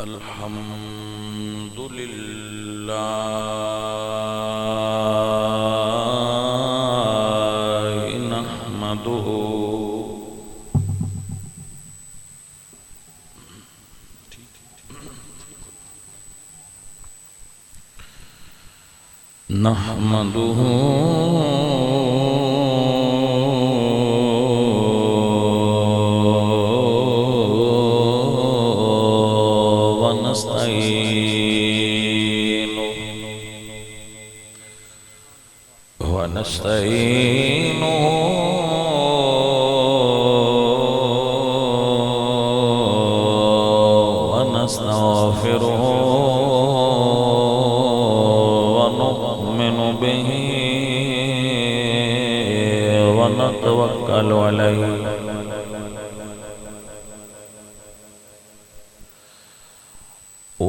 الحمد لله نحمده ونستعينه ونستغفره ونؤمن به ونتوكل عليه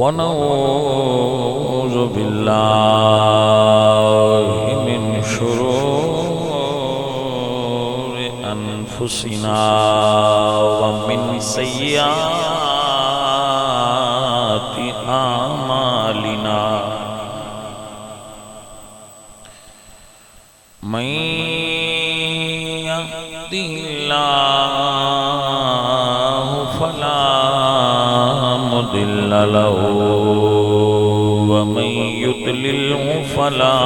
ونعوذ بالله من شرور أنفسنا ومن سيئات أعمالنا من يهده الله فلا مضل له ومن يضلله فلا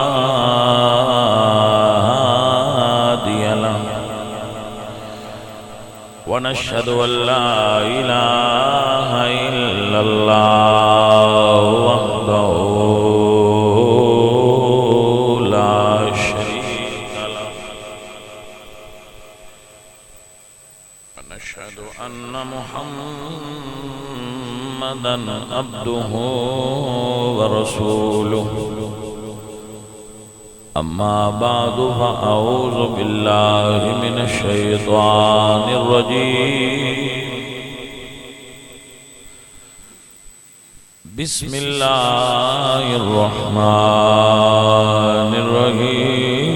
هادي له ونشهد أن لا إله إلا الله وحده لا شريك له ونشهد أن محمدًا عبده ورسوله أما بعد فأعوذ بالله من الشيطان الرجيم بسم الله الرحمن الرحيم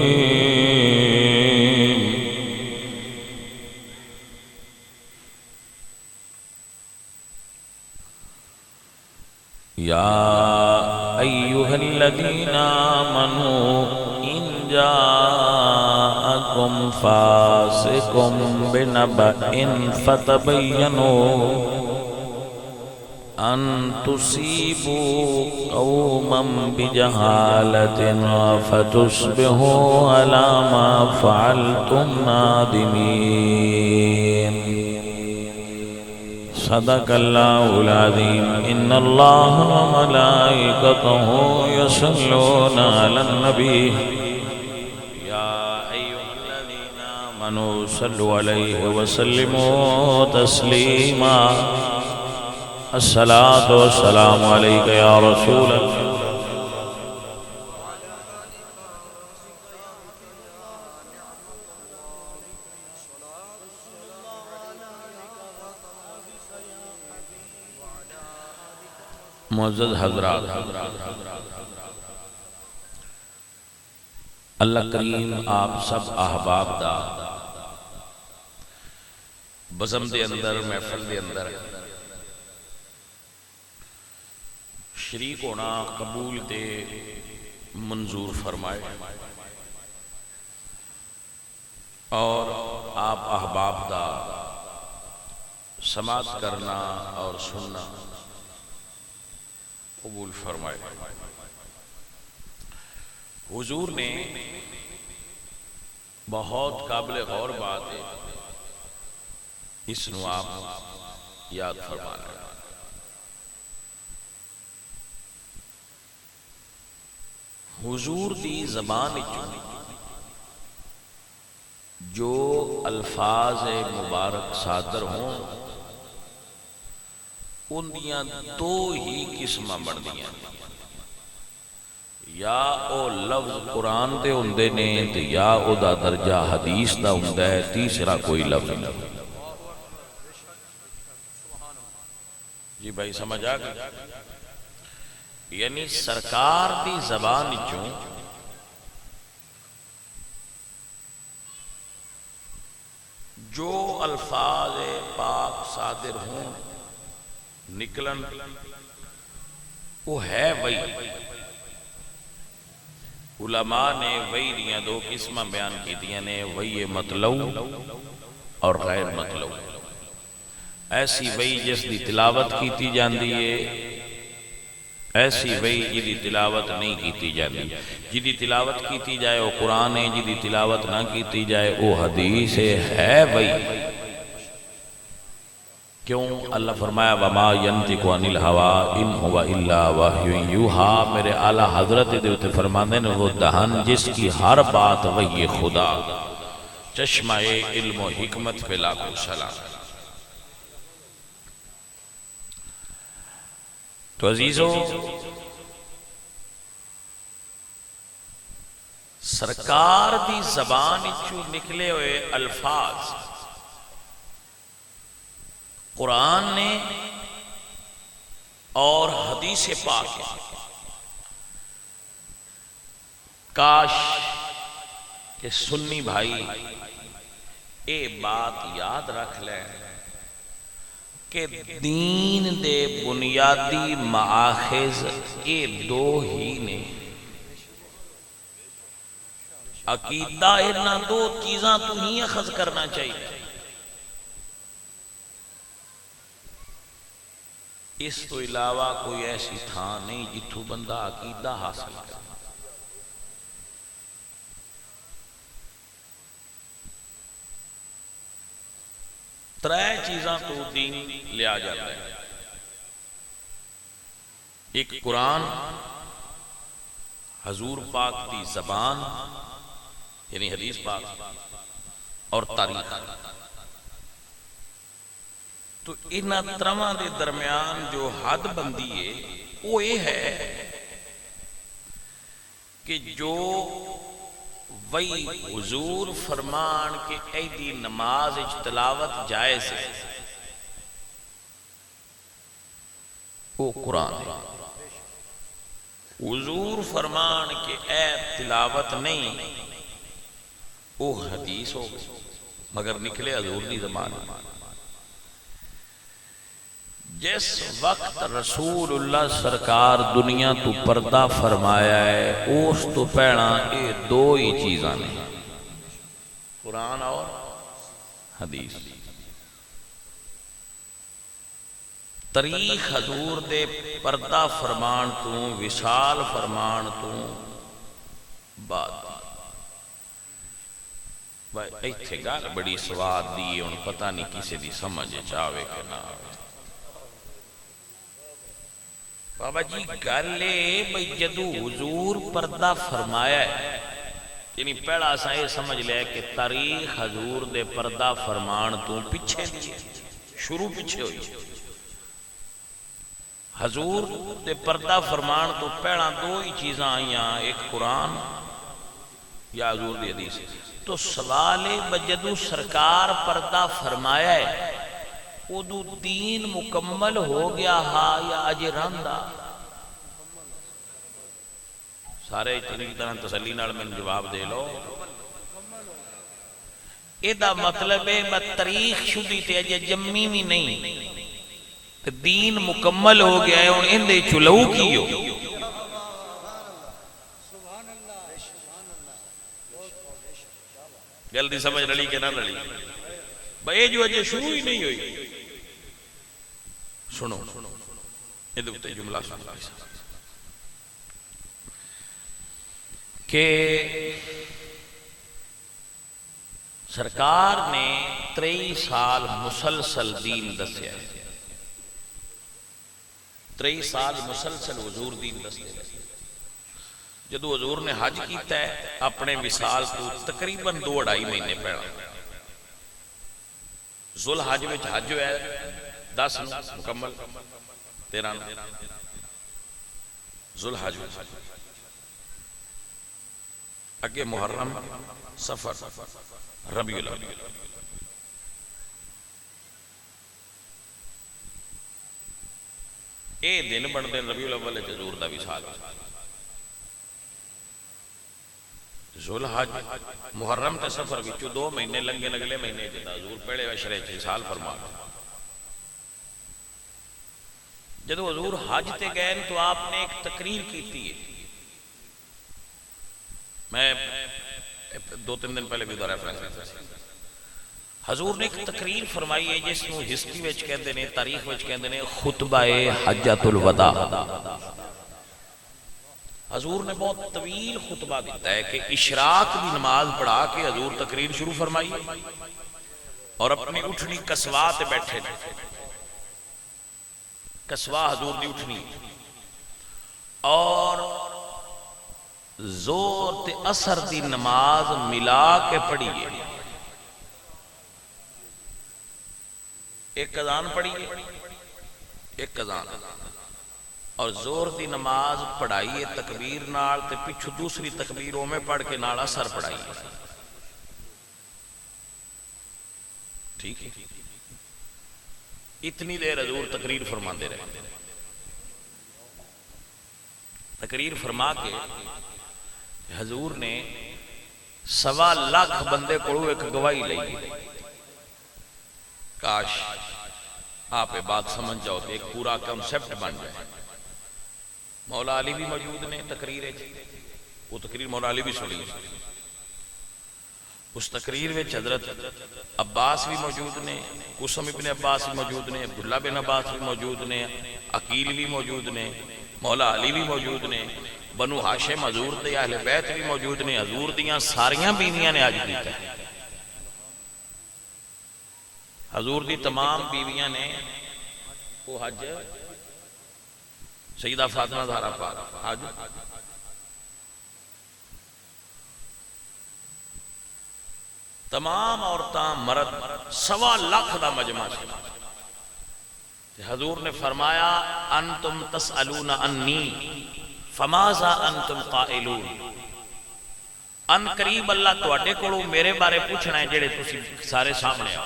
يا أيها الذين آمنوا إن جاءكم فاسق بنبأ فتبينوا أن تصيبوا قوما بجهالة فتصبحوا على ما فعلتم نادمين صدق الله العظيم إن الله وملائكته يصلون على النبي يا أيها الذين آمنوا صلوا عليه وسلموا تسليما الصلاة والسلام عليك يا رسول الله معزز حضرات، اللہ کریم آپ سب احباب دا بزم دے اندر محفل دے اندر شریک ہونا قبول دے منظور فرمائے اور آپ احباب دا سماعت کرنا اور سننا قبول فرمائے۔ حضور نے بہت قابل غور بات ہے، اس نو آپ یاد فرمانا۔ حضور دی زبان جو الفاظ مبارک صادر ہوں ان دیاں دو ہی قسمہ بڑھ دیاں، یا او لفظ قرآن دے ہوندے نے یا او دا درجہ حدیث دا ہوندہ ہے، تیسرا کوئی لفظ نہیں۔ جی بھائی سمجھ آگا؟ یعنی سرکار دی زبان چوں جو الفاظ پاک صادر ہوں نکلن وہ ہے وہی۔ علماء نے وہی دیاں دو قسمہ بیان کی دیاں نے، وہی مطلو اور غیر مطلو۔ ایسی وہی جس دی تلاوت کیتی جاندی ہے، ایسی وہی جدی تلاوت نہیں کیتی جاندی۔ جدی تلاوت کیتی جائے وہ قرآن ہے، جدی تلاوت نہ کیتی جائے وہ حدیث ہے وہی۔ کیوں؟ اللہ فرمایا وَمَا يَنْطِقُ عَنِ الْهَوَىٰ إِنْ هُوَ إِلَّا وَحْيٌ يُوحَىٰ۔ میرے اعلیٰ حضرت دیوتے فرماندے نے وہ دہن جس کی ہر بات وحی خدا، چشمہ علم و حکمت پہ لاکھوں سلام۔ تو عزیزو، سرکار دی زبان چو نکلے ہوئے الفاظ قرآن نے اور حدیث پاک ہے۔ کاش کہ سنی بھائی اے بات یاد رکھ لیں کہ دین دے بنیادی مآخذ اے دو ہی نے۔ عقیدہ اتنا دو چیزاں تو ہی اخذ کرنا چاہیے۔ اس تو علاوہ کوئی ایسی تھا نہیں جتھوں بندہ عقیدہ حاصل کرے۔ ترے چیزاں تو دین لیا جاتا ہے، ایک قرآن، حضور پاک دی زبان یعنی حدیث پاک، اور تاریخ۔ تو ان ترواں دے درمیان جو حد بندی ہے وہ یہ ہے کہ جو وہی حضور فرمان کے ایدی نماز تلاوت جائز ہے وہ قرآن ہے۔ حضور فرمان کے اے تلاوت نہیں وہ حدیث ہو، مگر نکلے حضور دی زبان۔ جس وقت رسول اللہ سرکار دنیا تو پردہ فرمایا ہے اس تو پہلا یہ دو ہی چیزاں نے، قرآن اور حدیث۔ تاریخ حضور دے پردہ فرمان تو، وصال فرمان تو بعد ایتھے گل بڑی سواد دی ان پتہ نہیں کسی دی سمجھ چاہوے کہ نہ آوے۔ بابا جی گلے بھئی جدو حضور پردہ فرمایا ہے، یعنی پہلا سا یہ سمجھ لیا کہ تاریخ حضور دے پردہ فرمان تو پیچھے دیئے، شروع پیچھے ہوئی۔ حضور دے پردہ فرمان تو پہلا دو ہی چیزاں آئیاں، ایک قرآن یا حضور دی حدیث۔ تو سوال بجدو سرکار پردہ فرمایا ہے ادو دین مکمل ہو گیا ہا یا اجے رہندا؟ سارے اتنی طرح تسلی نال میں جواب دے لو۔ ایدہ مطلب ہے میں تاریخ شدی تے اجے جمی بھی نہیں، دین مکمل ہو گیا ہے اور اندے چلو کیو۔ جلدی سمجھ رلی کہ نہ رلی؟ بھئی جو اجے شروع ہی نہیں ہوئی۔ سنو یہ دوتے جملہ سنو کہ سرکار نے 23 سال مسلسل دین دسیا ہے، 23 سال مسلسل حضور دین دسیا ہے۔ جدو حضور نے حج کیتا ہے اپنے وصال تو تقریباً 2-2.5 مہینے پہلا، ذوالحج میں حج ہویا ہے 10 مکمل 13 ذوالحج اگے محرم، صفر، ربیع الاول۔ اے دن بن دن ربیع الاول حضور دا وصال، ذوالحج محرم تے صفر وچوں 2 مہینے لنگے اگلے مہینے جدا حضور پہلے عشرے 6 سال فرما۔ جدو حضور حج تے گئے تو آپ نے ایک تقریر کی تھی، میں 2-3 دن پہلے بھی ادھر ریفرنس، حضور نے ایک تقریر فرمائی ہے جس کو ہسٹری وچ کہندے نے، تاریخ وچ کہندے نے خطبہ حجۃ الوداع۔ حضور نے بہت طویل خطبہ دیتا ہے کہ اشراق کی نماز پڑھا کے حضور تقریر شروع فرمائی اور اپنی اٹھنی کسوا تے بیٹھے، کسوا حضور دی اٹھنی، اور زور تے اثر دی نماز ملا کے پڑھیے، ایک اذان پڑھیے، ایک اذان، اور زور دی نماز پڑھائیے تکبیر نال تے پچھو دوسری تکبیروں میں پڑھ کے نال اثر پڑھائیے، ٹھیک ہے؟ اتنی دیر حضور تقریر فرماندے رہے، تقریر فرما کے حضور نے 1.25 لاکھ بندے کو ایک گواہی لئی، کاش آپ بات سمجھ جاؤ تو ایک پورا کنسپٹ بن جائے۔ مولا علی بھی موجود نے تقریر ہے، وہ تقریر مولا علی بھی سنی، اس تقریر میں حضرت عباس بھی موجود نے، قسم ابن عباس بھی موجود نے، عبداللہ بن عباس بھی موجود نے، عقیل بھی موجود نے، مولا علی بھی موجود نے، بنو ہاشم حضور دے اہل بیت بھی موجود نے، حضور دیاں ساریاں بیویاں نے حج کیتا ہے، حضور دی تمام بیویاں نے وہ حج، سیدہ فاطمہ زہرا پاک حج، تمام عورتاں مرد 1.25 لاکھ دا مجمع سی۔ حضور نے فرمایا انتم تسألون انی فماذا انتم قائلون، ان قریب اللہ تواڈے کولوں میرے بارے پوچھنا ہے جڑے تسی سارے سامنے آؤ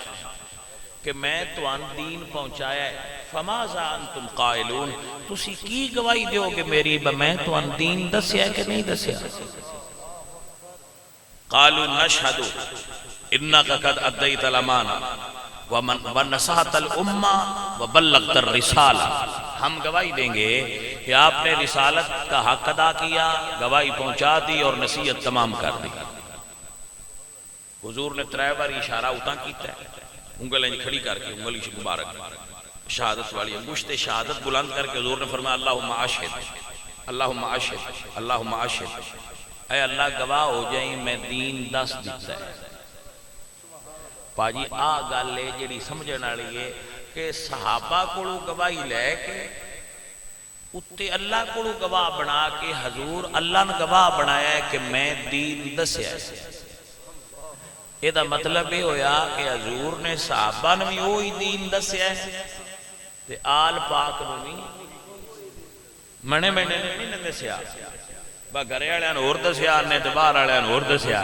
کہ میں توان دین پہنچایا ہے، فماذا انتم قائلون، تسی کی گواہی دیو کہ میری میں توان دین دسیا ہے کہ نہیں دسیا؟ قالوا نشہد انک قد ادیت الامانہ ونصحت الامہ وبلغت الرسالہ، ہم گواہی دیں گے کہ آپ نے رسالت کا حق ادا کیا، گواہی پہنچا دی اور نصیحت تمام کر دی۔ حضور نے 3 بار اشارہ اتاں کیتا ہے، انگل کھڑی کر کے، انگلی مبارک شہادت والی انگشت شہادت بلند کر کے حضور نے فرمایا اللہم اشہد، اللہم اشہد، اللہم اشہد، اے اللہ گواہ ہو جائیں میں دین دس دیتا ہے۔ پاجی آ گل ہے جڑی سمجھن والی ہے کہ صحابہ کولوں گواہی لے کے اتے اللہ کولوں گواہ بنا کے حضور اللہ نے گواہ بنایا ہے کہ میں دین دسیا ہے۔ یہ دا مطلب یہ ہویا کہ حضور نے صحابہ نے بھی وہی دین دسیا ہے تے آل پاک نے بھی منے منے نہیں دسیا، با گھرے والے نے اور دسیا نے تے باہر والے نے اور دسیا،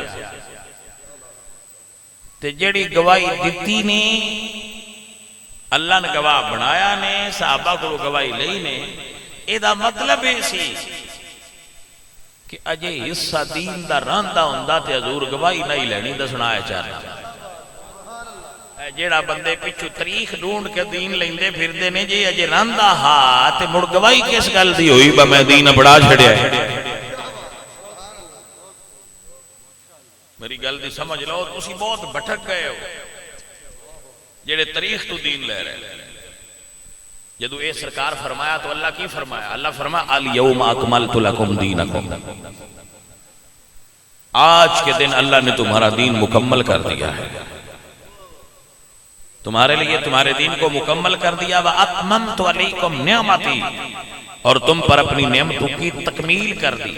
تے جڑی گواہی دتی نے اللہ نے گواہ بنایا نے، صحابہ کو گواہی لئی نے، اے دا مطلب ہے سی کہ اجے حصہ دین دا راندا ہوندا تے حضور گواہی نہیں لینی دسنا ہے چاہنا۔ جیڑا بندے پچھو تاریخ ڈھونڈ کے دین لیندے پھردے نے جی اجے راندا ہا تے مڑ گواہی کس گل دی ہوئی با میں دین بڑا چھڑیا ہے۔ میری گل دی سمجھ لو، تسی بہت بھٹک گئے ہو جیڑے تاریخ تو دین لے رہے۔ جدو اے سرکار فرمایا تو اللہ کی فرمایا؟ اللہ فرمایا الیوم اکملت لکم دینکم، آج کے دن اللہ نے تمہارا دین مکمل کر دیا ہے، تمہارے لیے تمہارے دین کو مکمل کر دیا، وَأَتْمَمْتُ عَلَيْكُمْ نِعْمَتِي، اور تم پر اپنی نعمتوں کی تکمیل کر دی،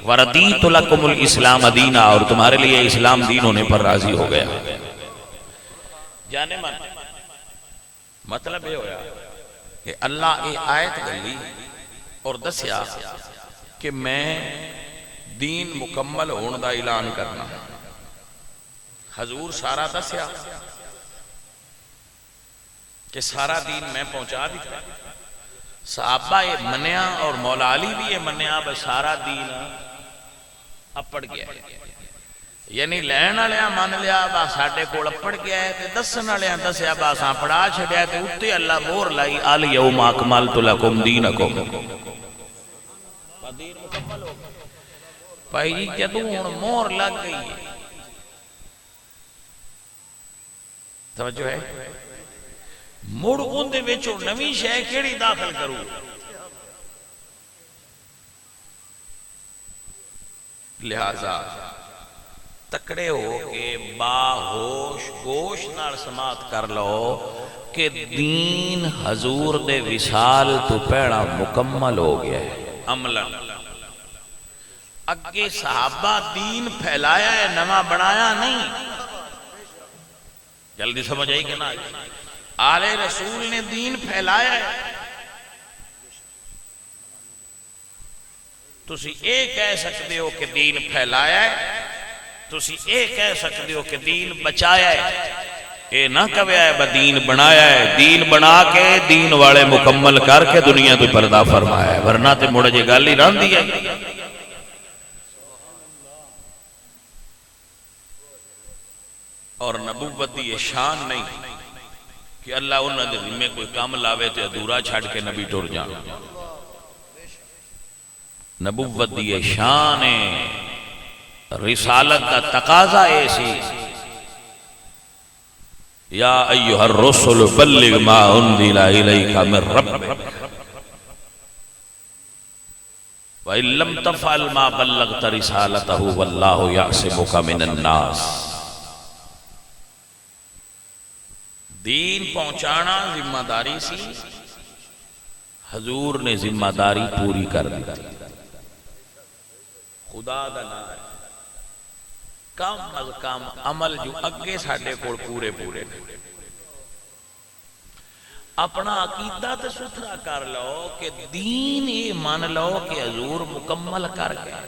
وَرَدِيتُ لَكُمُ الْإِسْلَامَ دِينًا، اور تمہارے لیے اسلام دین ہونے پر راضی ہو گیا۔ جانے من مطلب یہ ہویا کہ اللہ اے آیت گلی اور دسیا کہ میں دین مکمل ہون دا اعلان کرنا، حضور سارا دسیا کہ سارا دین میں پہنچا دیتا، صحابہ یہ منیا اور مولا علی بھی یہ منیا بس سارا دین اپڑ گیا ہے۔ یعنی لین والیاں من لیا با ساڈے کول پڑھ گیا ہے تے دسن والیاں دسیا با اساں پڑھا چھڈیا تے اُتے اللہ مہر لائی الیوم اکملت لکم دینکم دین مکمل ہو گیا بھائی جی جدوں ہن مہر لگ گئی ہے توجہ ہے مڑ اون دے وچوں نویں شے کیڑی داخل کروں لہذا تکڑے ہو کے باہوش گوش نال سماعت کر لو کہ دین حضور دے وصال تو پہلا مکمل ہو گیا ہے عملاً اگے صحابہ دین پھیلایا ہے نواں بنایا نہیں جلدی سمجھ آئی کہ نہ آل رسول نے دین پھیلایا ہے تسی اے کہہ سکتے ہو کہ دین پھیلایا ہے تسی اے کہہ سکتے ہو کہ دین بچایا ہے اے نہ کہیا ہے دین بنایا ہے دین بنا کے دین والے مکمل کر کے دنیا تو پردہ فرمایا ہے ورنہ تے مڑ جے گل ہی رہندی ہے اور نبوت دی یہ شان نہیں کہ اللہ انہاں دے ذمے کوئی کام لاوے تے ادھورا چھڈ کے نبی ٹر جان نبوت دی یہ شان ہے رسالت کا تقاضا ایسی یا ایھا الرسل بلغ ما انزل الیک من ربک وَإِن لَّمْ تَفْعَلْ مَا بَلَّغْتَ رِسَالَتَهُ وَاللَّهُ يَعْصِمُكَ مِنَ النَّاسِ دین پہنچانا ذمہ داری سی حضور نے ذمہ داری پوری کر دی خدا دا نام ہے کم از کم عمل جو اگے ساڈے کول پورے پورے اپنا عقیدہ تے ستھرا کر لو کہ دین یہ مان لو کہ حضور مکمل کر گیا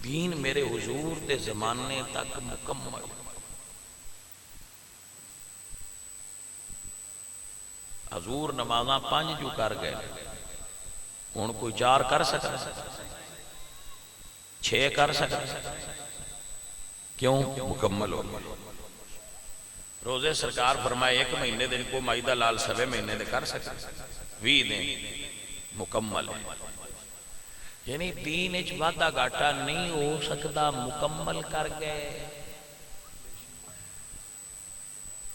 دین میرے حضور دے زمانے تک مکمل حضور نمازاں 5 جو کر گئے ہن کوئی 4 کر سکتا 6 کر سکتا کیوں مکمل ہو گئے روزے سرکار فرمائے 1 مہینے دن کو مائدہ لال سوے مہینے دے کر سکتا 20 دن مکمل ہے یعنی دین اچ وعدہ گھاٹا نہیں ہو سکتا مکمل کر گئے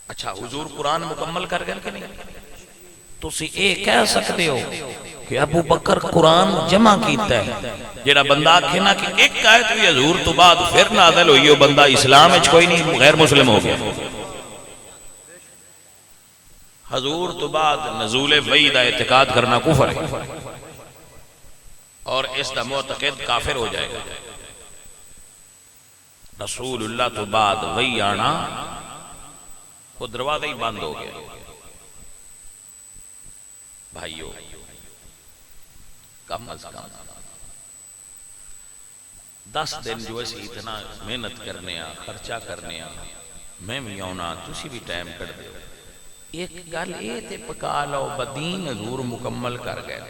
اچھا حضور قرآن مکمل کر گئے کہ نہیں تسی اے کہہ سکتے ہو کہ ابو بکر قرآن جمع کیتا ہے جیڑا بندہ آکھے نا کہ ایک آیت بھی حضور تو بعد پھر نازل ہوئی ہو بندہ اسلام اچ کوئی نہیں غیر مسلم ہو گیا حضور تو بعد نزول وحی دا اعتقاد کرنا کفر ہے اور اس دا معتقد کافر ہو جائے گا رسول اللہ تو بعد وحی آنا وہ دروازہ ہی بند ہو گیا بھائیو کم از کم 10 دن جو ایسی اتنا محنت کرنے خرچہ کرنے میں بھی آنا تسی بھی ٹائم کر دے ایک گل اے تے پکا لو بدین حضور مکمل کر گئے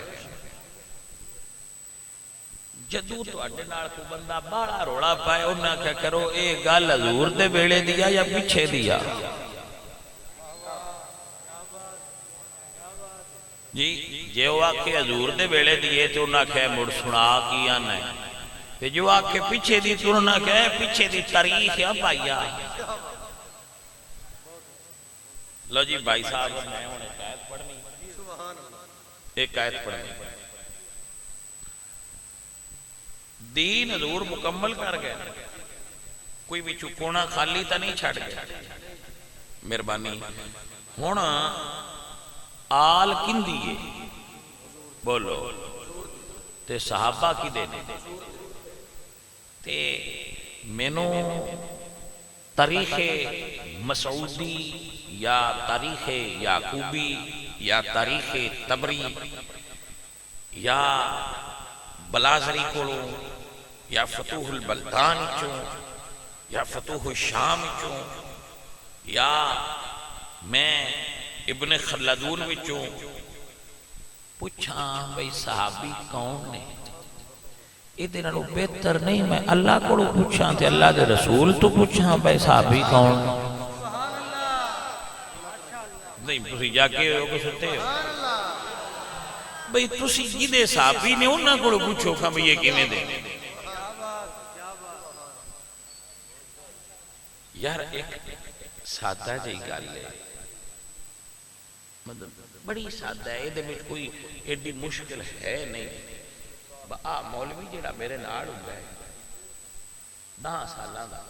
جدو تو اڈے نال کو بندہ بڑا روڑا پائے انہاں کیا کرو اے گل حضور دے ویلے دیا یا پیچھے دیا جی جو آکے حضور دے ویلے دیئے تو انہاں کہے مڑ سنا کیا نہیں تے جو آکے پیچھے دی تو انہاں کہے پیچھے دی تاریخ یا پائیا لو جی بھائی صاحب میں انہیں قائد پڑھنی ایک قائد پڑھنی دین حضور مکمل کر گئے کوئی بھی چکونا خالی تا نہیں چھڑ گیا مہربانی ہونا آل کن دیئے بولو تے صحابہ کی دینے تے مینو تاریخ مسعودی یا تاریخ یعقوبی یا تاریخ تبری یا بلازری کولو یا فتوح البلدان چوں یا فتوح الشام چوں یا میں ابن خلدون وچوں پوچھاں بھئی صحابی کون نے، یہ دنوں بہتر نہیں میں اللہ کو پوچھاں تے اللہ دے رسول تو پوچھاں بھئی صحابی کون نہیں، تسی جا کے ہو کے ستے ہو بھئی تسی جدے صحابی نے انہاں کو پوچھو کھا بھئی یہ کیویں دے یار ایک سادہ جی گل ہے، مطلب بڑی سادہ ہے، یہ کوئی ایڈی مشکل ہے نہیں۔ مولوی جڑا میرے نال ہوندا ہے 10 سالاں دا،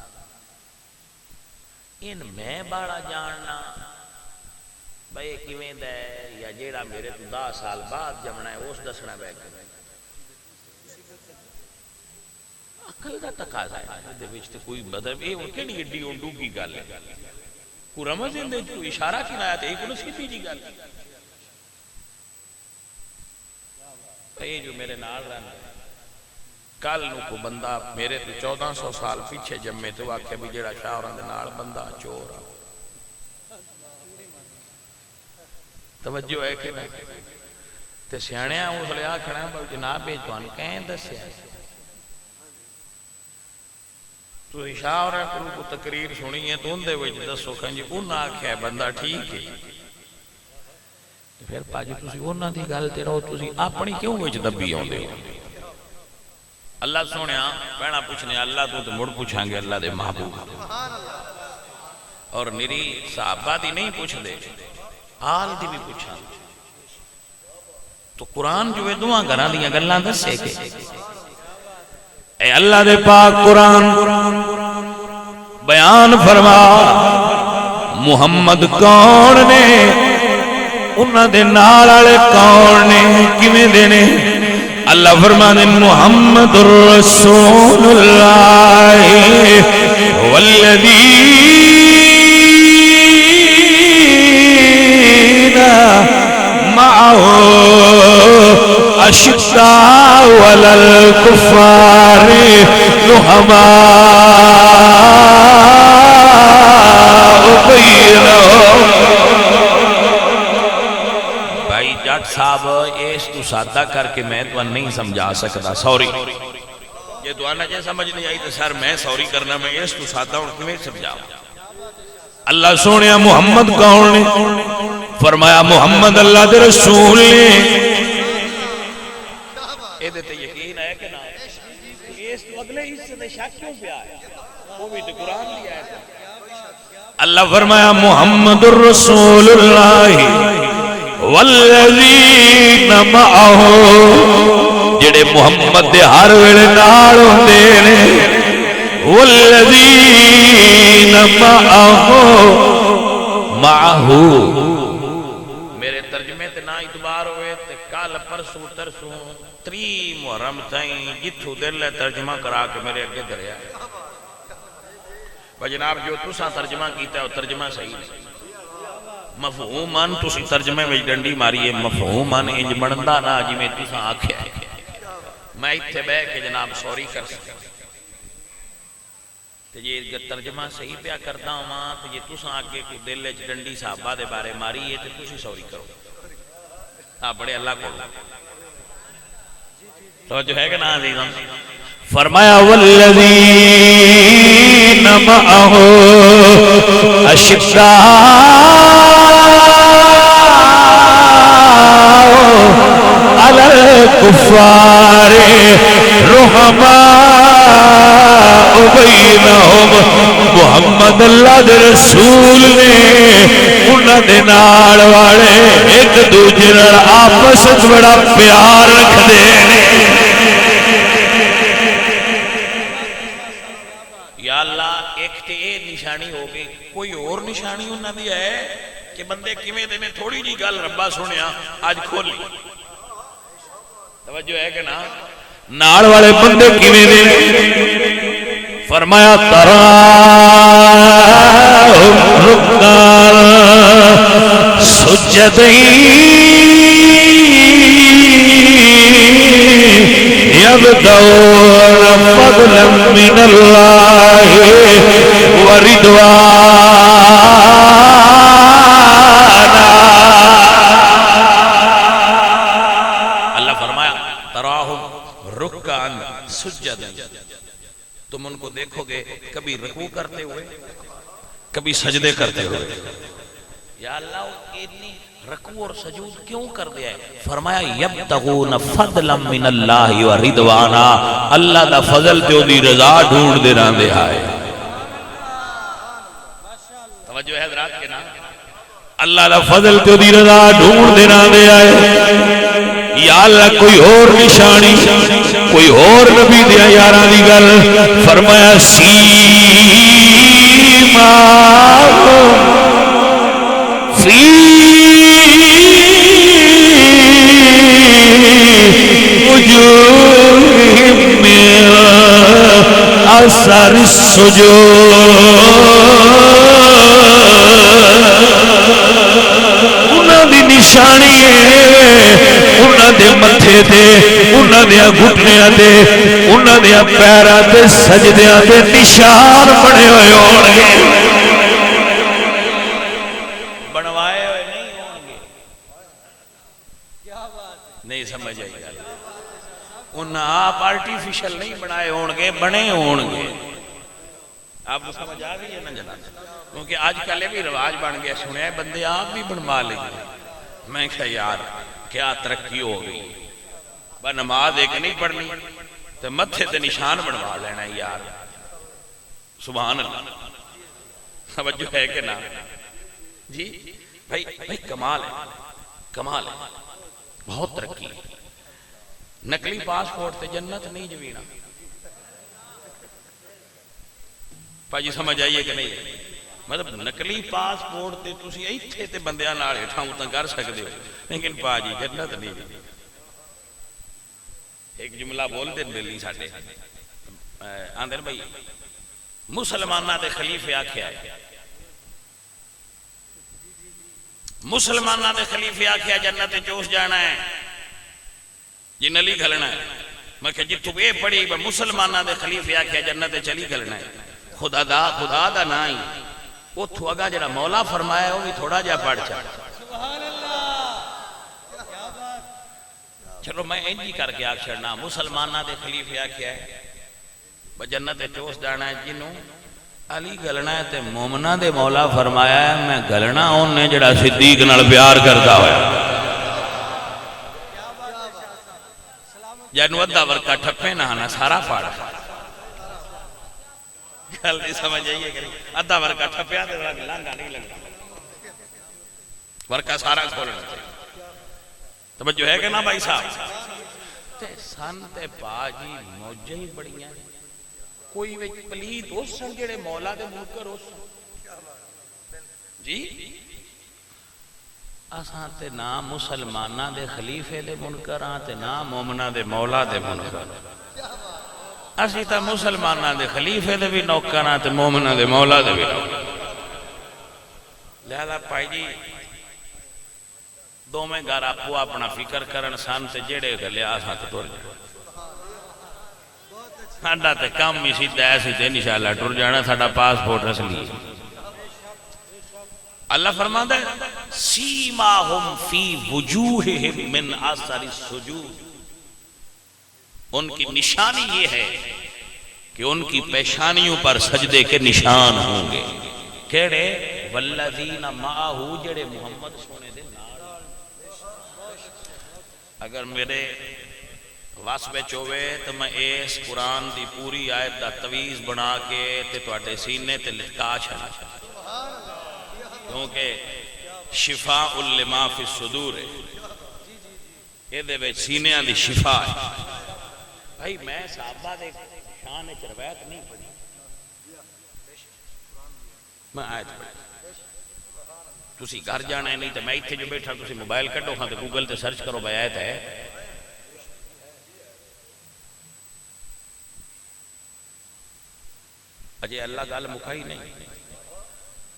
ان میں باڑا جاننا بھئی کیویں دا ہے یا جیڑا میرے تو 10 سال بعد جمنا ہے اس دسنا بے کے عقل دا تقاضا ہے، دے وچ تے کوئی مطلب اے کیڑی ایڈی اونڈو کی گل ہے، کوئی رمز دے کوئی اشارہ کینایا تے کوئی سیدھی جی گل اے جو میرے نال رہنا کل نو کو بندہ میرے تو 1400 سال پیچھے جمے تو آکھے بھی جڑا شاہراں دے نال بندہ چور آ، توجہ ہے کہ نہیں؟ تے سیاںیاں اس لے آکھنا بھئی جناب تھان کہیں دسیا تو اشارہ کرو کو تقریر سنی ہے تو اندے وچ دسو کھنجی انہاں آکھیا بندہ ٹھیک ہے، پھر پاجی تسی انہاں دی گل تے رہو، تسی اپنی کیوں وچ دبی ہوندے ہو؟ اللہ سونیا پہنا پوچھنے اللہ تو مڑ پوچھاں گے اللہ دے محبوب، اور میری صحابہ دی نہیں پوچھ دے آل دی بھی پوچھاں تو قرآن جو ہے دعا گھراں دیاں گلاں دسے کہ اے اللہ دے پاک قرآن بیان فرما محمد کون نے، انہاں دے نال والے کون نے، کیویں دے نے؟ اللہ فرمانے محمد رسول اللہ والذین معه اشداء علی الکفار رحماء بینہم۔ بھائی جٹ صاحب اس تو سادہ کر کے میں تو نہیں سمجھا سکتا، سوری یہ تو آنا جائے سمجھ نہیں آئی تو سر میں سوری کرنا میں اس تو سادہ اور کیوں سمجھاؤں۔ اللہ سونیا محمد کون نے؟ فرمایا محمد اللہ دے رسول نے۔ اے دیتے یقین ہے کہ نہ اس تو اگلے حصے دے شک کیوں پیا ہے، وہ بھی تو قرآن لیا ہے۔ اللہ فرمایا محمد الرسول اللہ والذین معه، جڑے محمد دے ہر ویلے نال ہوندے نے، والذین معه میرے ترجمے تے نہ اعتبار ہوئے تے کل پرسوں ترسوں 3 محرم تائیں جتھوں دل ہے ترجمہ کرا کے میرے اگے دریا ہے جناب جو تساں ترجمہ کیتا ہے وہ ترجمہ صحیح نہیں، مفہوماً تسی ترجمے میں ڈنڈی ماری ہے، مفہوماً انج بندا نہ جی میں تساں آکھیا ہے، میں اتھے بے کے جناب سوری کر سکتا تو یہ ترجمہ صحیح پیا کرتا ہوں تو یہ تساں آگے کو دل ہے ڈنڈی صحابہ دے بارے ماری ہے تو تسی سوری کرو، آپ بڑے اللہ کو توجہ ہے کہ نا عزیزاں؟ فرمایا والذین معه اشداء علی الکفار رحماء بینہم، محمد اللہ دے رسول نے انہاں دے نال والے ایک دوجے نال آپس وچ بڑا پیار رکھدے نے۔ یا اللہ ایک تے یہ نشانی ہو گئی، کوئی اور نشانی انہاں دی ہے کہ بندے کیویں دے میں تھوڑی جی گل ربا سنیا آج کھولی، توجہ ہے کہ نا؟ نال والے بندے کیویں دے؟ فرمایا تراہم رکعان سجدین یبتغون فضلا من اللہ ورضوانا، سجدا، تم ان کو دیکھو گے کبھی رکوع کرتے ہوئے کبھی سجدے کرتے ہوئے. یا اللہ اتنی رکوع اور سجود کیوں کر دیا ہے؟ فرمایا یبتغون فضلا من اللہ و رضوانا، اللہ دا فضل تے دی رضا ڈھونڈ دے راندے آئے. توجہ ہے حضرات کے نام، اللہ دا فضل تے دی رضا ڈھونڈ دے راندے آئے. یا اللہ کوئی اور نشانی، کوئی اور نبی دیا یاراں دی گل، فرمایا سیما فی وجوہہم من اثر السجود، انہاں دی نشانی انہاں دے متھے تے، انہاں دے گھٹنیاں تے، انہاں دے پیراں تے سجدیاں تے نشان بنے ہوئے ہون گے. بنوائے ہوئے نہیں ہوں گے. نہیں سمجھ آئی گا، انہاں آپ آرٹیفیشل نہیں بنائے ہون گے، بنے ہون گے. آپ کو سمجھ آ گئی ہے نا جناب؟ کیونکہ آج کل یہ بھی رواج بن گیا، سنے ہیں بندے آپ بھی بنوا لیں گے. میں کہا یار کیا ترقی ہو گئی، نماز ایک نہیں پڑھنی تو متھے تے نشان بنوا لینا یار. سبحان اللہ، توجہ ہے کہ نا جی؟ بھائی کمال ہے، کمال ہے، بہت ترقی ہے. نقلی پاسپورٹ تے جنت نہیں جوینا. پاجی سمجھ آئیے کہ نہیں؟ مطلب نقلی پاسپورٹ تے تسی ایتھے تے بندیاں نال ہٹھاؤں تاں کر سکدے ہو، لیکن پاجی جنت نہیں جوینا. ایک جملہ بول دے دلی ساڈے آندر بھائی مسلمانہ دے خلیفے آکھیا ہے، مسلمانہ دے خلیفے آکھیا جنت چوس جانا ہے جی نلی گھلنا ہے. میں کہ جی تو اے پڑھی مسلمانہ دے خلیفے آکھیا جنت چلی گھلنا ہے. خدا دا نہ ہی اتھو اگا جڑا مولا فرمایا وہ بھی تھوڑا جا پڑھ چاہ. چلو میں انجی کر کے آکھ چھڑنا مسلمانہ دے خلیفے آکھیا ہے جنت چوس جانا ہے جنوں علی گلنا ہے تے مومنہ دے مولا فرمایا ہے میں گلنا انہیں جڑا صدیق نال پیار کرتا ہویا. جانو ادھا ورکا ٹھپے نہ ہانا سارا پاڑا. گل نہیں سمجھ آئیے کہ نہیں؟ ادھا ورکا ٹھپیا دے لانگا نہیں لگا، ورکا سارا کھولنا چاہیے. توجہ ہے کہ نا بھائی صاحب؟ تے سن تے پاجی موجہ ہی بڑیاں کوئی وچ پلید ہو سن جڑے مولا دے منکر ہو سن جی. اساں تے نا مسلمانہ دے خلیفے دے منکر ہاں تے نا مومنہ دے مولا دے منکر. اسی تا مسلمانہ دے خلیفے دے بھی نوکر ہاں تے مومنہ دے مولا دے بھی نوکر. لہذا پائی جی دو میں گھر آپ اپنا فکر کرن سان تے جڑے گلے آساں تے ٹر جانا. ساڈا تے کام ہی سیدھا ایسی تے انشاءاللہ ٹر جانا. ساڈا پاسپورٹ اصلی ہے. اللہ فرماتا ہے سیماہم فی وجوہہم من اثر السجود، ان کی نشانی یہ ہے کہ ان کی پیشانیوں پر سجدے کے نشان ہوں گے. کیڑے والذین معہو جڑے محمد سونے دے نال. اگر میرے واسبے چوے تو میں اس قرآن دی پوری آیت دا تویز بنا کے تے تواڈے سینے تے لٹکا چھڑا، کیونکہ شفاء لما فی الصدور ہے. یہ دے وچ سینیاں دی شفا ہے. بھائی میں صحابہ دے شان وچ روایت نہیں پڑھی، میں آیت پڑھی. تسی گھر جانا ہے نہیں تو میں ایتھے جو بیٹھا تسی موبائل کڈو ہاں تے گوگل تے سرچ کرو بھائی آیت ہے. اجے اللہ گل مکائی نہیں.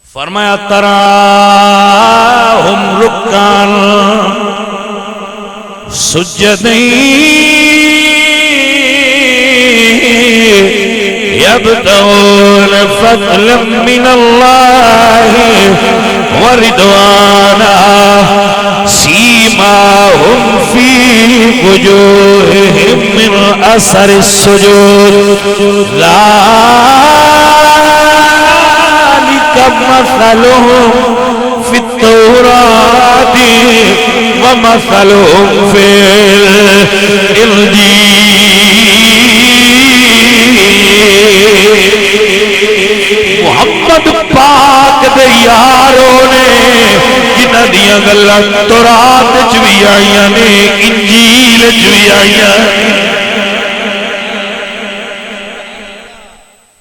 فرمایا تراہم رکان سجدین یبتغون فضلا من اللہ ورضوانا سیماہم فی وجوههم من اثر السجود ذلك مثلهم في التوراة ومثلهم في الانجیل محمد پاک دے یاروں نے جنہ دیاں گلاں تورات وچ وی آئیاں نے انجیل وچ وی آئیاں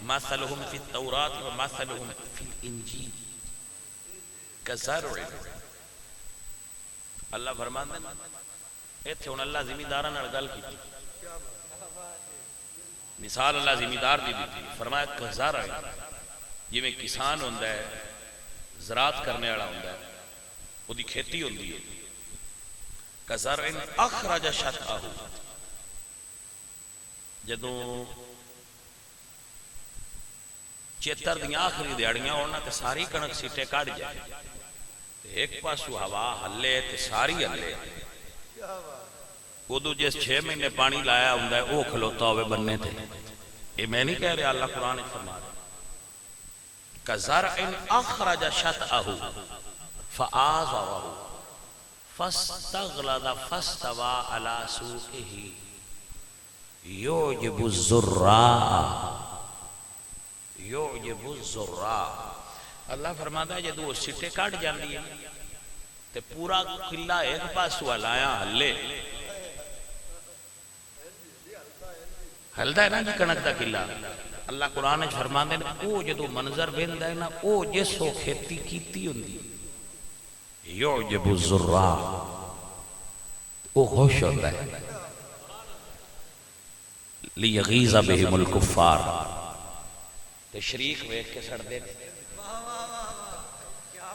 مثلهم في التوراة ومثلهم في الانجیل كزرع اللہ فرماندے ایتھے ہن اللہ زمینداراں نال گل کیتی مثال اللہ زمیندار دی دتی فرمایا کزرع جویں کسان ہوندا ہے زراعت کرنے والا ہوندا ہے اودی کھیتی ہوندی ہے کزرع اخرج شطأہ جدوں چیتر دیاں آخری دیہڑیاں ہونا تے ساری کنک سیٹے کٹ جائے ایک پاسو ہوا ہلے تے ساری ہلے ادو جس 6 مہینے پانی لایا ہوں وہ کھلوتا ہوئے بننے تھے یہ میں نہیں کہہ رہا اللہ قرآن فرما رہا کزرع اخرج شطأہ فآزرہ فاستغلظ فاستوى على سوقه يعجب الزراع اللہ فرماتا ہے جدو سٹے کٹ جاندی ہے تے پورا قلعہ ایک پاسو ہلایا ہلے ہلدا ہے نا جی کنک دا قلعہ اللہ قرآن وچ فرماندے نے او جدو منظر ویندا ہے نا او جسو کھیتی کیتی ہوندی یعجب الزراع او خوش ہوتا ہے لیغیظ بہم الکفار تے شریک ویکھ کے سڑ دے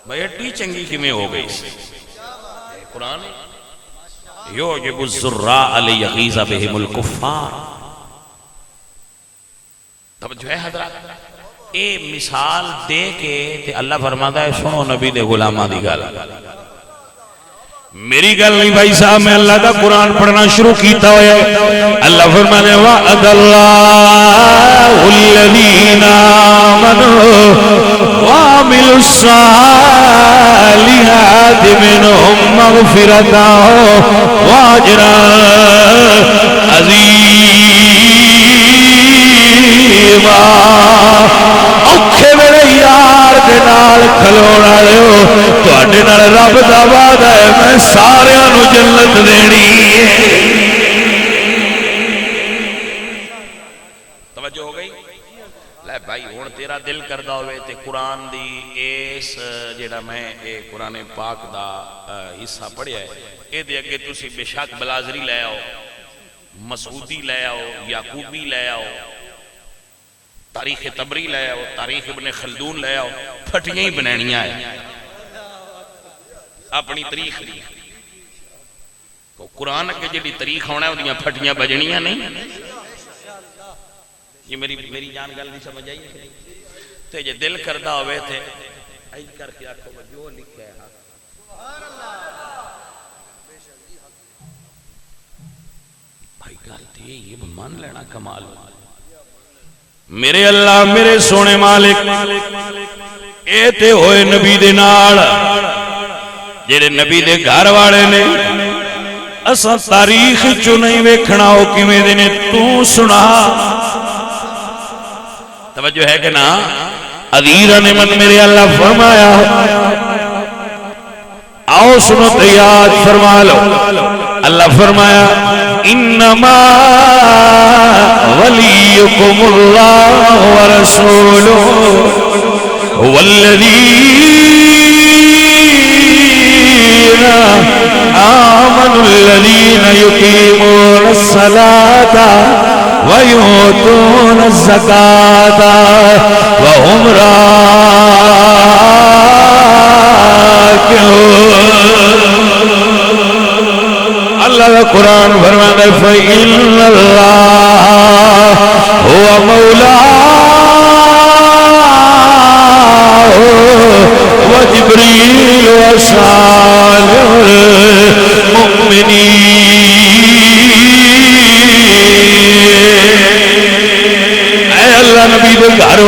بھئی اٹی چنگی کیویں ہو گئی قرآن یعجب الزراع لیغیظ بہم الکفار توجہ ہے حضرات اے مثال دے کے تے اللہ فرماتا ہے سنو نبی دے غلامہ دی گل میری گل نہیں بھائی صاحب میں اللہ دا قرآن پڑھنا شروع کیتا ہویا اللہ فرمانے وعد اللہ الذین آمنوا وعملوا الصالحات منهم مغفرتا واجرا عظیما اوکھے میرے یار دے نال کھلونا لیو تو اڈے نال رب دا وعدہ ہے میں سارے انو جنت دینی ہے توجہ ہو گئی لے بھائی ہون تیرا دل کردہ ہوئے تے قرآن دی ایس جیڑا میں اے قرآن پاک دا حصہ پڑھیا ہے اے دے اگے تسی بے شک بلازری لے آؤ مسعودی لے آؤ یعقوبی لے آؤ تاریخ تبری لے آؤ تاریخ ابن خلدون لے آؤ پھٹیاں ہی بنینیاں ہے اپنی تاریخ دی قرآن کے جڑی تاریخ ہونا ہے وہ پھٹیاں بجنیاں نہیں یہ میری جان گل نہیں سمجھ آئی تے جے دل کردہ ہوئے تھے ایج کر کے آکھو جو لکھے ہے بھائی گل تھی یہ مان لینا کمال میرے اللہ میرے سونے مالک اے تے ہوئے نبی دے نال جڑے نبی دے گھر والے نے اساں تاریخ چوں نہیں ویکھنا او کیویں دے نے تو سنا توجہ ہے کہ نا عزیزاں نے من میرے اللہ فرمایا آؤ سنو تے یاد فرما لو اللہ فرمایا انما ولیکم اللہ ورسولہ والذین آمنوا الذین یقیمون الصلاة ویؤتون الزکاة وهم راکعون اللہ کا قرآن فرماتا ہے فَإِنَّ اللَّهَ هُوَ مَوْلَاهُ وَجِبْرِيلُ وَصَالِحُ الْمُؤْمِنِينَ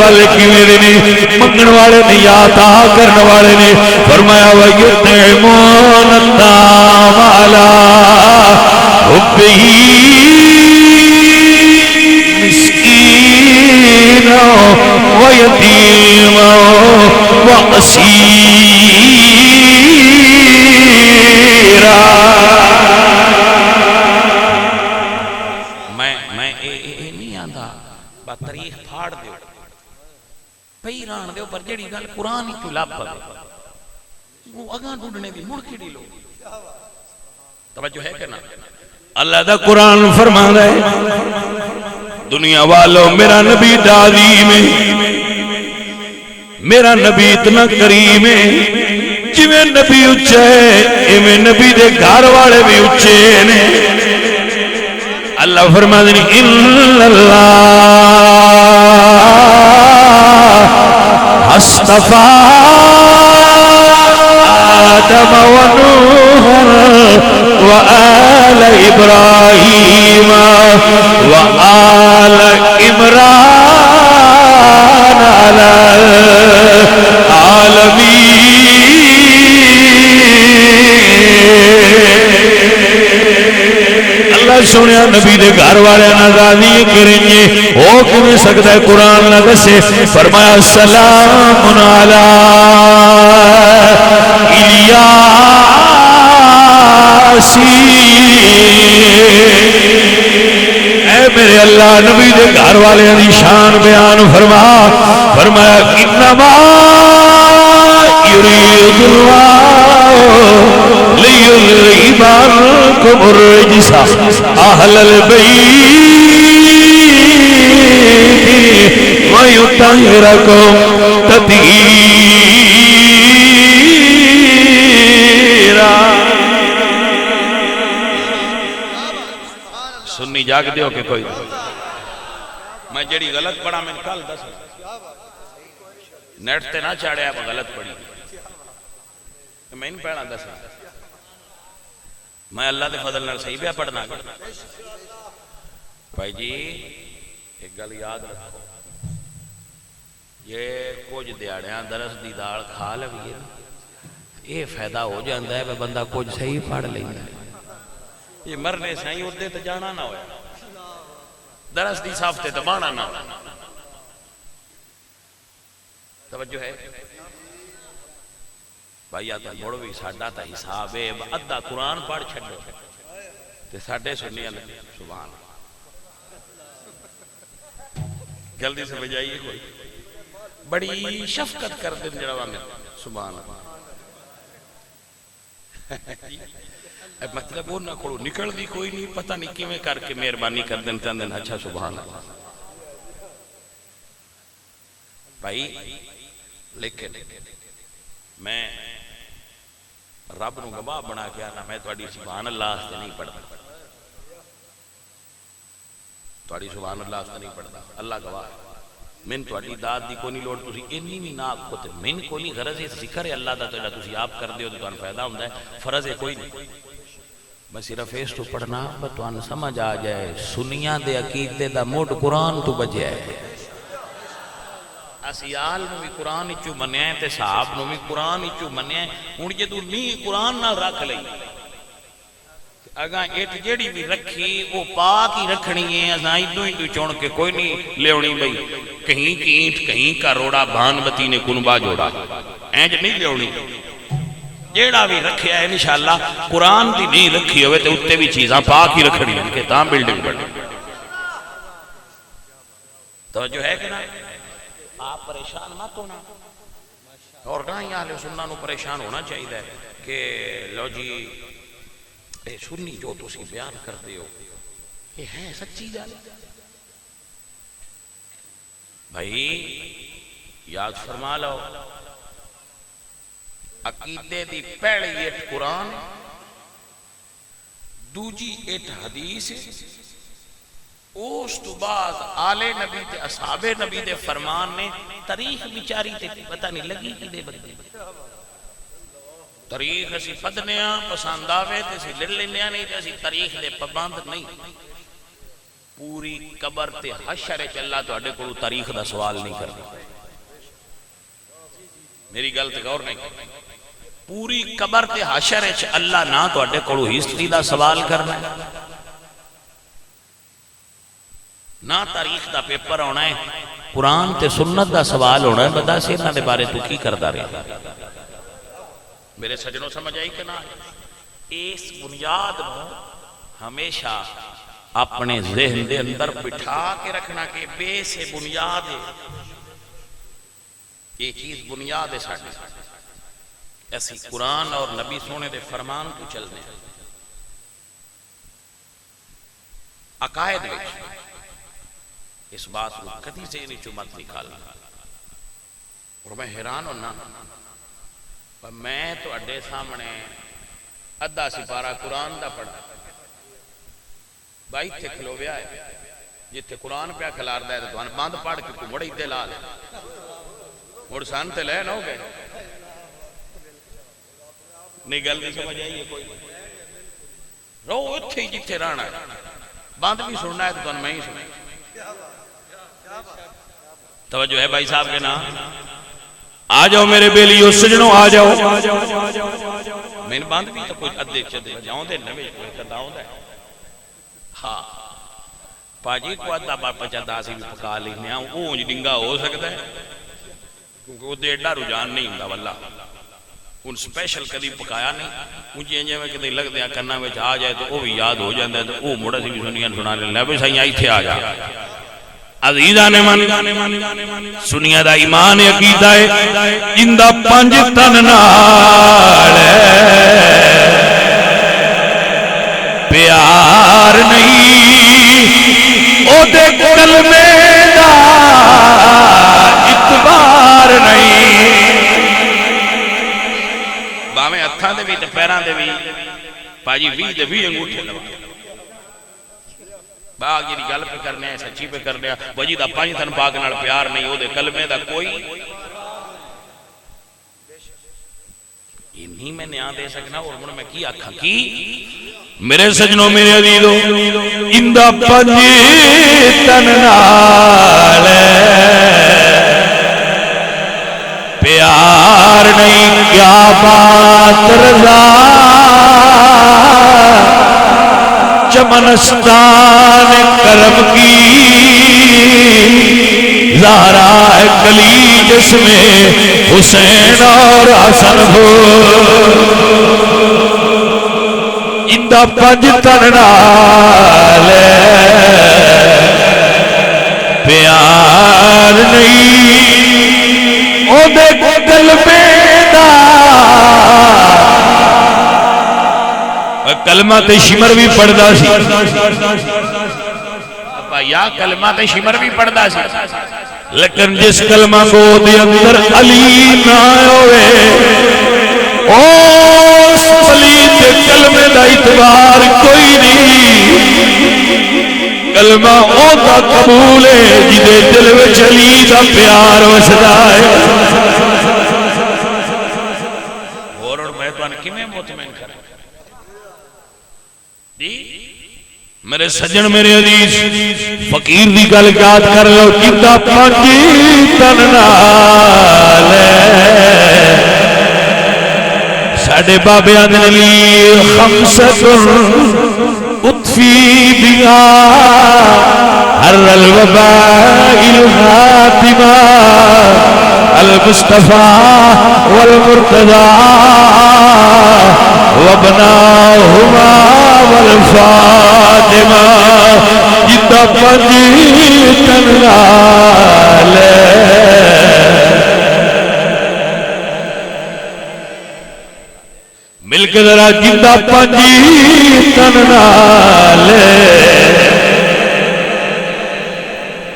والے کیویں دے نے منگن والے نے یا عطا کرن والے نے فرمایا وَيُطْعِمُونَ الطَّعَامَ عَلَىٰ حُبِّهِ مسكينا ويتيما وأسيرا میں نہیں آندا با تاریخ پھاڑ دیو پئی ران دیو پر جڑی گل قرآن ہی تو لب پے وہ اگاں ڈھونڈنے دی مڑ کیڑی لو توجہ ہے کہ نہ اللہ دا قرآن فرماتا ہے دنیا والوں میرا نبی تعظیم ہے میرا نبی اتنا کریم ہے جویں نبی اچھا ہے ایویں نبی دے گھر والے بھی اچھے نے اللہ فرماتے ہیں ان اللہ اصطفیٰ آدم و نوح وآل إبراهيم وآل عمران على العالمين اللہ سنیا نبی دے گھر والے راضی کریں گے ہو کیوں سکتا ہے قرآن نہ دسے فرمایا سلام علی اے میرے اللہ نبی دے گھر والے دی شان بیان فرمایا انما یرید اللہ لیذہب عنکم الرجس اہل البیت ویطہرکم تطہیرا سنی جاگ دیو کہ کوئی میں جڑی غلط پڑھا میں کل دس نیٹ تے نہ چاڑیا میں غلط پڑھی میں نہیں پڑھنا دس میں اللہ دے فضل نال صحیح پہ پڑھنا بھائی جی ایک گل یاد رکھو یہ کچھ دیاڑیاں درس دی دال کھا لویے یہ فائدہ ہو جاندہ ہے بندہ کچھ صحیح پڑھ لیندہ ہے یہ مرنے سائیں اردے تو جانا نہ ہویا درس دی صافتے تو بانا نہ ہویا توجہ ہے بھائی آتا موڑوی ساڑھا تا حساب ہے ادھا قرآن پڑھ چھڑو تے ساڑھے سنی اللہ سبحان جلدی سے بجائیے کوئی بڑی شفقت کر دیں جڑا میں سبحان اللہ مطلب وہ نہ کھڑو نکل دی کوئی نہیں پتہ نہیں کیویں کر کے مہربانی کر دیں تن دن اچھا سبحان اللہ بھائی لیکن میں رب نو گواہ بنا کے آنا میں تھوڑی سبحان اللہ سے نہیں پڑھتا تھوڑی سبحان اللہ سے نہیں پڑھتا اللہ گواہ من تھوڑی داد دی کو نہیں لوڑ تسی انی بھی نہ کھوتے من کو نہیں غرض ہے ذکر ہے اللہ دا تو اللہ تسی آپ کر دیو تو تمہیں فائدہ ہوندہ ہے فرض ہے کوئی نہیں میں صرف اس تو پڑھنا بتوان سمجھ آ جائے سنیاں دے عقیدے دا موڈ قرآن تو بجے ہے اسیال نو بھی قرآن اچھو منیا ہے تے صحاب نو بھی قرآن اچھو منیا ہے ان یہ تو نہیں قرآن نہ رکھ لئی اگاں ایٹ جیڑی بھی رکھی وہ پاک ہی رکھنی ہے ازاں ایدو چون کے کوئی نہیں لیونی بھئی کہیں کی اینٹ کہیں کا روڑا بھان بتی نے کنبا جوڑا اینج نہیں لیونی جیڑا بھی رکھیا ہے انشاءاللہ قرآن دی نہیں رکھی ہوئے تے اتے بھی چیزاں پاک ہی رکھنی ہے کہ تاں بلڈنگ بڑھنی توجہ ہے کہ نا آپ پریشان مت ہونا اور گاہیں آلے سننا نو پریشان ہونا چاہیے کہ لو جی اے سنی جو تسی بیان کر دیو یہ ہے سچی جال بھائی یاد فرما لو عقیدے دی پہلی ایٹ قرآن دوجی ایٹ حدیث اس تو بعد آل نبی تے اصحاب نبی دے فرمان نے تاریخ بیچاری تے پتہ نہیں لگی کی دے بندے تاریخ اسی پدھنے پسند آوے تے اسی لڑ لینے نہیں تے اسی تاریخ دے پابند نہیں پوری قبر تے حشر وچ اللہ تواڈے کولوں تاریخ دا سوال نہیں کرنا. میری گل تے غور نہیں کرنا. پوری قبر تے حشر وچ اللہ نہ تواڈے کولوں ہسٹری دا سوال کرنا ہے نہ تاریخ دا پیپر ہونا ہے. قرآن تے سنت دا سوال ہونا ہے بندہ سے انہاں دے بارے تو کی کردا رہا. میرے سجنوں سمجھ آئی کہ نہ؟ اس بنیاد کو ہمیشہ اپنے ذہن دے اندر بٹھا کے رکھنا کہ بے سے بنیاد ہے. یہ چیز بنیاد ہے ساڈی. ایسی قرآن اور نبی سونے دے فرمان کو چلنے عقائد وچ اس بات کو کدی سے نہیں چمت نکالنا. اور میں حیران ہونا میں تو اڈے سامنے ادھا سپارہ قرآن دا پڑھا بھائی تھے کھلویا ہے جتھے قرآن پہ کھلار دا ہے تو بند پڑھ کے کو مڑی دے لا لے مڑ سان تے لے نہ ہو گئے. نہیں گل نہیں سمجھ آئی ہے کوئی؟ رو اتھے ہی جتھے رانا ہے بند بھی سننا ہے تو میں ہی سنیں. توجہ ہے بھائی صاحب کے نام؟ آ جاؤ میرے بیلیو سجنوں آ جاؤ. میں نے بند بھی تو کوئی ادھے چدے جاؤں دے نوے کوئی کرداؤں دے. ہاں پاجی کو ادھا باپا چاہتا سی بھی پکا لینے ہیں اونج ڈنگا ہو سکتا ہے کیونکہ وہ دیڑا رجان نہیں ہوں واللہ ان سپیشل کدی پکایا نہیں. مجھے انجھے میں کدی لگ دیا کرنا میں آ جائے تو وہ بھی یاد ہو جاندہ ہے تو وہ مڑا سی بھی سنیاں سنا لے بھی سائیں آئی تھے آ جا. عزیزان من سنیا دا ایمان عقیدہ ہے جندہ پنج تن نال پیار نہیں او دے کلمے دا اعتبار نہیں. باویں ہتھاں دے بھی تے پیراں دے بھی پاجی 20 دے 20 انگوٹھے لوا باغ جی گل پہ کرنے ہیں سچی پہ کرنے ہیں وجی دا پانچ تن پاک نال پیار نہیں ہو دے کلمے دا کوئی انہی میں نیاں دے سکنا اور میں کی آکھا کی میرے سجنوں میرے عزیزوں اندہ پانچ تن نال پیار نہیں کیا بات رضا چمنستان کرم کی زہرا کلی جس میں حسین اور حسن ہو اندہ پنج تن نال پیار نہیں او دے قلبے دا کلمہ تے شمر بھی پڑھدا سی یا کلمہ تے شمر بھی پڑھدا سی لیکن جس کلمہ کو دے اندر علی نہ ہوئے اس علی تے کلمے دا اعتبار کوئی نہیں. کلمہ او دا قبول ہے جدے دل وچ علی دا پیار وسدا ہے. اور میں تو کیویں مطمئن کروں جی میرے سجن میرے عزیز فقیر دی گل یاد کر لو جندا پنج تن نال ساڈے بابیاں دے لیے خمسۃ اطفی بیا ہر الوباء الحاتمہ المصطفى والمرتضى وابناهما والفاطمہ جتا پنج تن نال مل کے ذرا جتا پنج تن نال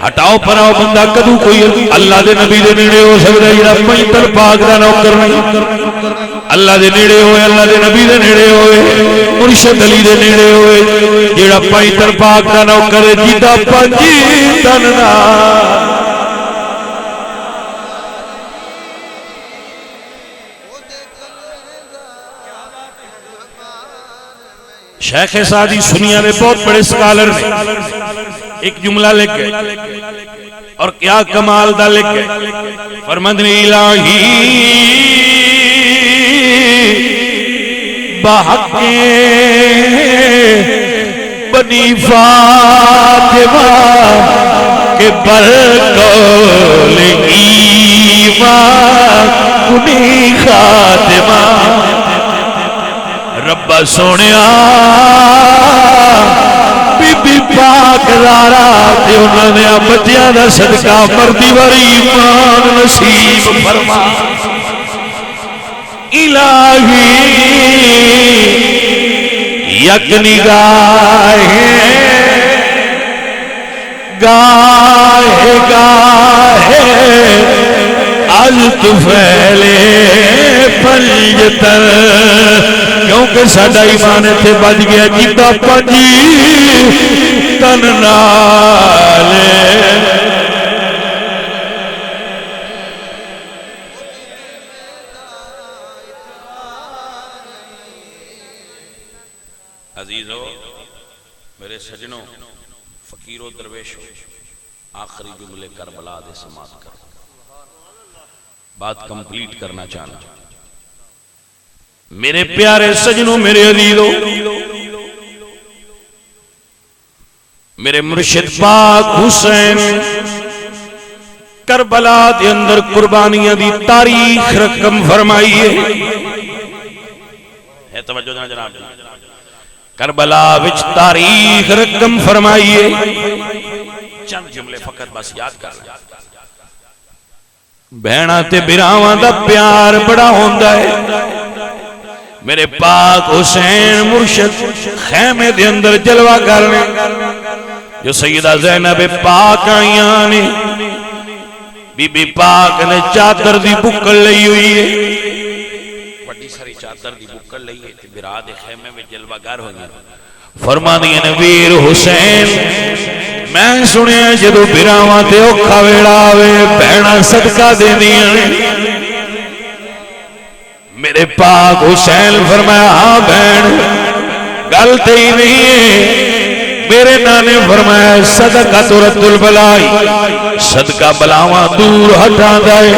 ہٹاؤ پراؤ بندہ کدو کوئی اللہ دے نبی دے نیڑے ہو سکتا ہے جڑا پنجتن پاک دا نوکر نہیں. اللہ دے نیڑے ہوئے اللہ دے نبی دے نیڑے ہوئے مرشد علی دے نیڑے ہوئے جڑا پنجتن پاک دا نوکر ہے جیتا پنجتن نال شیخ سعدی سنیا دے بہت بڑے سکالر نے ایک جملہ لکھ گئے اور کیا کمال دا لکھ گئے فرماندے الہی بحق بنی فاطمہ کے برکول ایمان کنی خاتمہ ربا سونیا بی بی پاک زہرا تے انہاں نے بچیاں دا صدقہ مردی واری ایمان نصیب فرما الہی یک نگاہ گاہ گاہ از طفیلِ پنجتر کیونکہ ساڈا ایمان تے بج گیا جیتا پنجی تن نالے عزیزو میرے سجنوں فقیرو درویشو آخری جملے کربلا دے سماعت کر بات کمپلیٹ کرنا چاہنا میرے پیارے سجنوں میرے عزیزو میرے مرشد پاک حسین کربلا دے اندر قربانیاں دی تاریخ رقم فرمائیے ہے توجہ دینا جناب کربلا وچ تاریخ رقم فرمائیے چند جملے فقط بس یاد کر لیں بہنا تے براواں دا پیار بڑا ہوندا ہے میرے پاک حسین مرشد خیمے دے اندر جلوہ کرنے جو سیدہ زینب پاک آئیاں نے بی بی پاک نے چادر دی بکل لئی ہوئی ہے بڑی ساری چادر دی بکل لئی ہے برا دے خیمے میں جلوہ گر ہوئی فرما دیا نے ویر حسین میں سنیا جدو براواں تے اوکھا ویڑا آوے بہنا صدقہ دے دیا میرے پاک حسین فرمایا ہاں بہن گل تے ہی نہیں ہے میرے نانے فرمایا صدقہ تو رد البلائی صدقہ بلاواں دور ہٹا دائے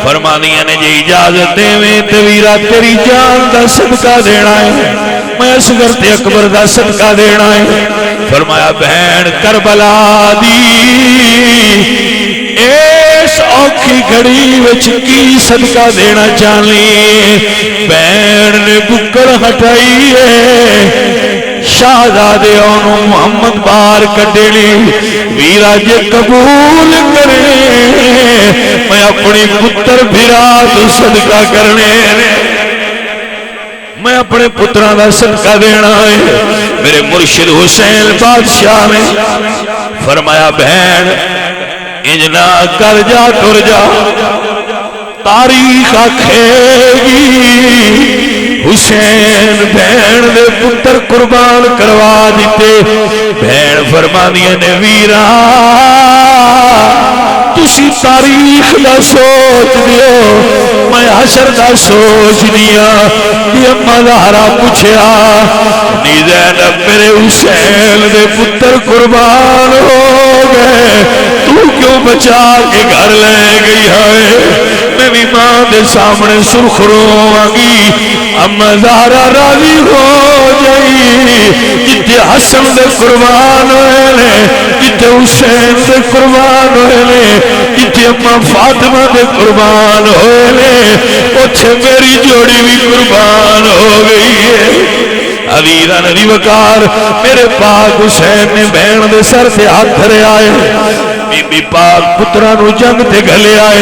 فرمانیاں نے جی اجازت دے میں تویرہ تیری جان دا صدقہ دینا ہے میں اصغر تے اکبر دا صدقہ دینا ہے فرمایا بہن کربلا دی ایس اوکھی گھڑی وچ کی صدقہ دینا چاہلی بہن نے بکر ہٹائی ہے شہزادے انہوں محمد بار کٹیلی ویرا جے قبول کرے میں اپنی پتر بھیرا تو صدقہ کرنے میں اپنے پتران دا صدقہ دینا ہے میرے مرشد حسین بادشاہ نے فرمایا بہن انجنا کر جا تر جا تاریخ آکھے گی حسین بہن دے پتر قربان کروا دیتے بہن فرمانیاں نے ویرا تسی تاریخ دا سوچ دیو میں حشر دا سوچ دیا یہ اما زہرا پوچھیا نی زینب میرے حسین دے پتر قربان ہو گئے تو کیوں بچا کے گھر لے گئی ہے میں بھی ماں دے سامنے سرخ روانگی اما زہرا راضی ہو جائی جتے حسن دے قربان ہوئے جتے حسین دے قربان ہوئے جتے اما فاطمہ دے قربان ہوئے اچھے میری جوڑی بھی قربان ہو گئی ہے علیرہ نبی وقار میرے پاک حسین نے بہن دے سر سے ہاتھ دھرے آئے بی بی پاک پترانو جنگ تے گھلے آئے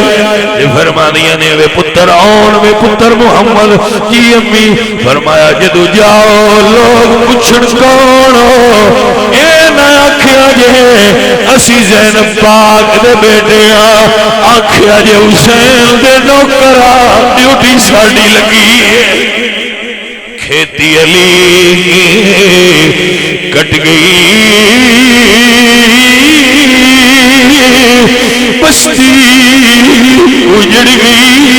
یہ فرمانیاں نے وے پتر آن وے پتر محمد جی امی فرمایا جدو جاؤ لوگ پچھڑ کون ہو اے نہ آکھیا جے اسی زینب پاک دے بیٹے آکھیا جے حسین دے نوکرہ ڈیوٹی ساڑی لگی ہے کھیتی علی کٹ گئی بستی اجڑ گئی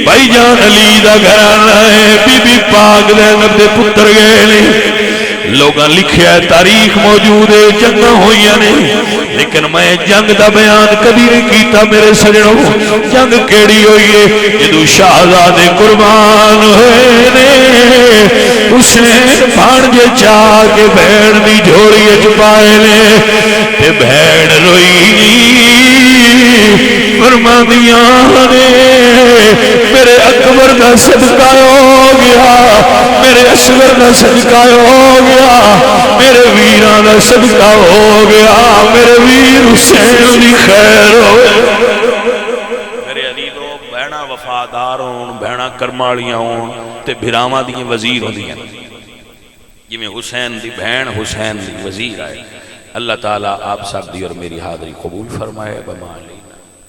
بھائی جان علی دا گھرانہ ہے، بی بی پاک زینب دے پتر گئے نے، لوگاں لکھیا ہے تاریخ موجود ہے جنگ ہوئی نے، لیکن میں جنگ دا بیان کبھی نہیں کیتا میرے سجنوں۔ جنگ کیڑی ہوئی ہے جدو شہزادے قربان ہوئے نے، حسین بھانجے چاہ کے بھیڑ دی جھوڑی اچ پائے نے، تے بھیڑ روئی فرماندیاں نے میرے اکبر دا صدقہ ہو گیا، میرے اصغر دا صدقہ ہو گیا، میرے ویراں دا صدقہ ہو گیا، میرے ویر حسین دی خیر ہو۔ میرے علی دو بہنا وفادار ہون، بہنا کرمالیاں ہون تے بھراواں دی وزیر ہوندیاں، جی میں حسین دی بہن حسین دی وزیر آئے۔ اللہ تعالیٰ آپ سب دی اور میری حاضری قبول فرمائے بمال